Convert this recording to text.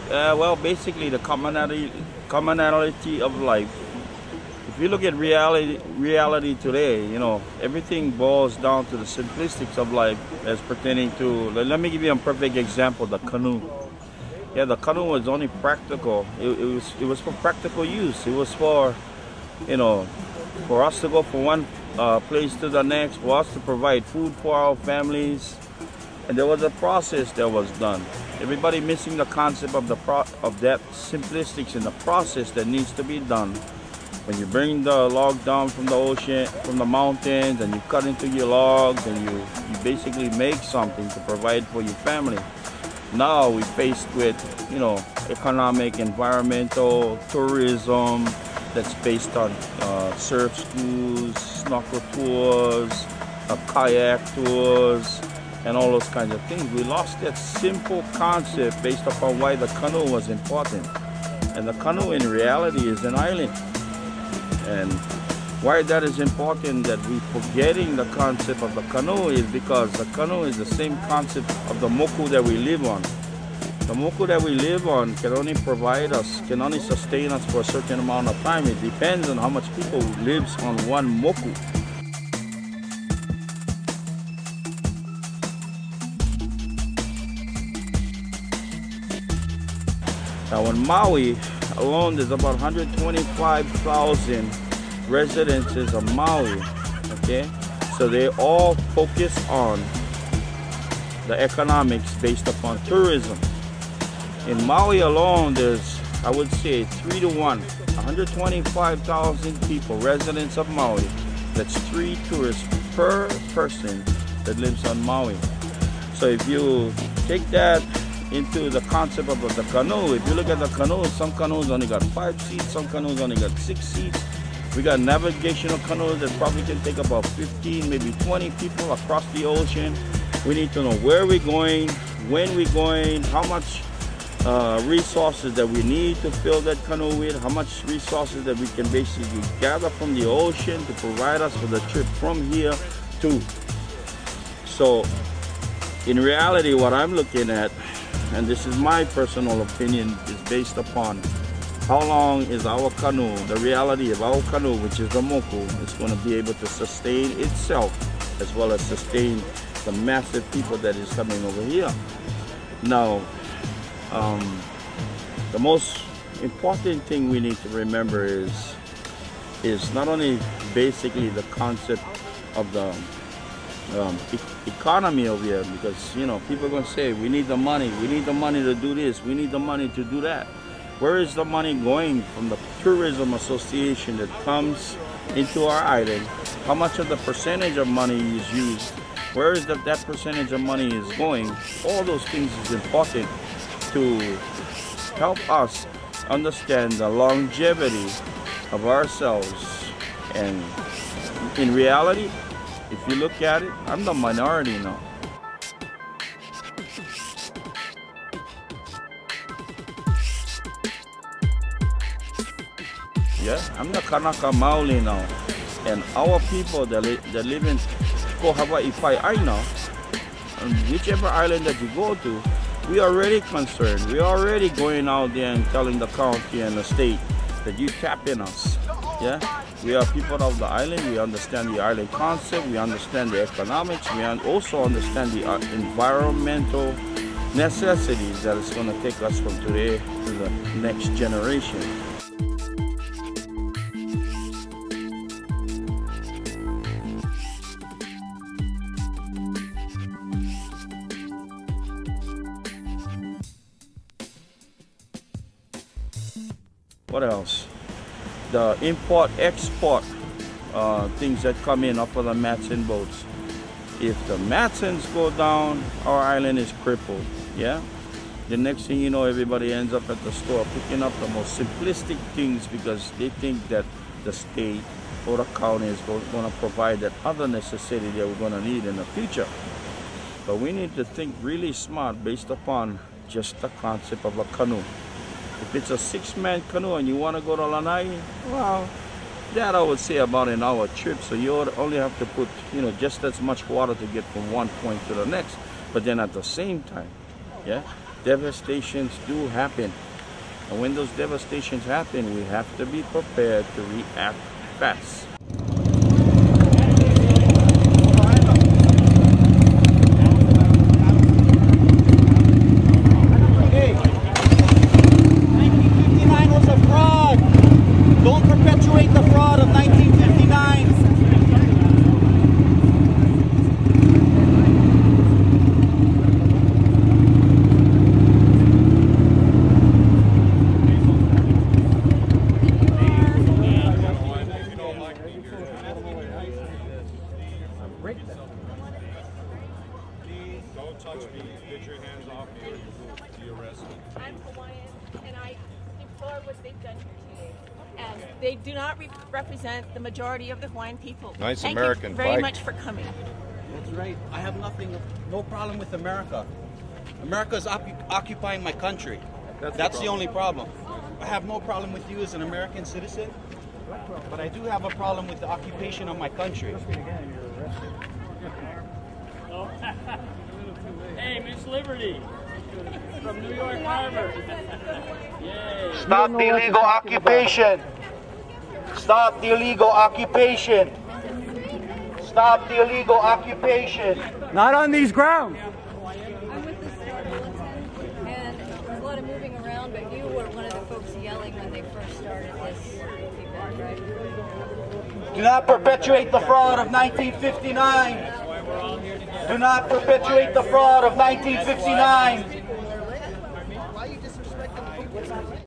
Well, basically the commonality of life. If you look at reality today, you know, everything boils down to the simplistics of life as pertaining to, let me give you a perfect example, the canoe. Yeah, the canoe was only practical. It was for practical use. It was for, you know, for us to go from one place to the next, for us to provide food for our families. And there was a process that was done. Everybody missing the concept of that simplistics in the process that needs to be done. When you bring the log down from the ocean, from the mountains, and you cut into your logs, and you basically make something to provide for your family. Now we're faced with, you know, economic, environmental, tourism that's based on surf schools, snorkel tours, kayak tours, and all those kinds of things. We lost that simple concept based upon why the canoe was important. And the canoe in reality is an island. And why that is important, that we're forgetting the concept of the canoe, is because the canoe is the same concept of the moku that we live on. The moku that we live on can only provide us, can only sustain us for a certain amount of time. It depends on how much people lives on one moku. Now in Maui alone, there's about 125,000 residences of Maui, okay? So they all focus on the economics based upon tourism. In Maui alone, there's, I would say, 3 to 1. 125,000 people, residents of Maui. That's 3 tourists per person that lives on Maui. So if you take that into the concept of the canoe, if you look at the canoe, some canoes only got 5 seats, some canoes only got 6 seats. We got navigational canoes that probably can take about 15, maybe 20 people across the ocean. We need to know where we're going, when we're going, how much resources that we need to fill that canoe with, how much resources that we can basically gather from the ocean to provide us for the trip from here to. So in reality, what I'm looking at, and this is my personal opinion, is based upon how long is our canoe, the reality of our canoe, which is the moku, is going to be able to sustain itself as well as sustain the massive people that is coming over here. Now, the most important thing we need to remember is not only basically the concept of the economy over here, because, you know, people are going to say, we need the money to do this, we need the money to do that. Where is the money going from the tourism association that comes into our island? How much of the percentage of money is used? Where is that percentage of money is going? All those things is important to help us understand the longevity of ourselves. And in reality, if you look at it, I'm the minority now. Yeah, I'm the Kanaka Maoli now. And our people that live in Ko Hawaii Pai now, and whichever island that you go to, we are already concerned. We're already going out there and telling the county and the state that you tapping us. Yeah, we are people of the island. We understand the island concept. We understand the economics. We also understand the environmental necessities that is going to take us from today to the next generation. What else? The import-export things that come in off of the Matson boats. If the Matsons go down, our island is crippled. Yeah. The next thing you know, everybody ends up at the store picking up the most simplistic things because they think that the state or the county is going to provide that other necessity that we're going to need in the future. But we need to think really smart based upon just the concept of a canoe. If it's a 6-man canoe and you want to go to Lanai, well, that I would say about an hour trip. So you only have to put, you know, just as much water to get from one point to the next. But then at the same time, yeah, devastations do happen. And when those devastations happen, we have to be prepared to react fast. Don't touch me. Get your hands off me or you will be arrested. I'm Hawaiian, and I deplore what they've done here today. And they do not represent the majority of the Hawaiian people. Nice Thank American you very bike. much for coming. That's right. I have no problem with America. America's occupying my country. That's the only problem. I have no problem with you as an American citizen, but I do have a problem with the occupation of my country. Hey, Miss Liberty from New York Harbor. Yay. Stop the illegal occupation. Stop the illegal occupation. Stop the illegal occupation. Not on these grounds. I'm with the Star Bulletin, and there's a lot of moving around, but you were one of the folks yelling when they first started this event, right? Do not perpetuate the fraud of 1959. Do not perpetuate the fraud of 1959.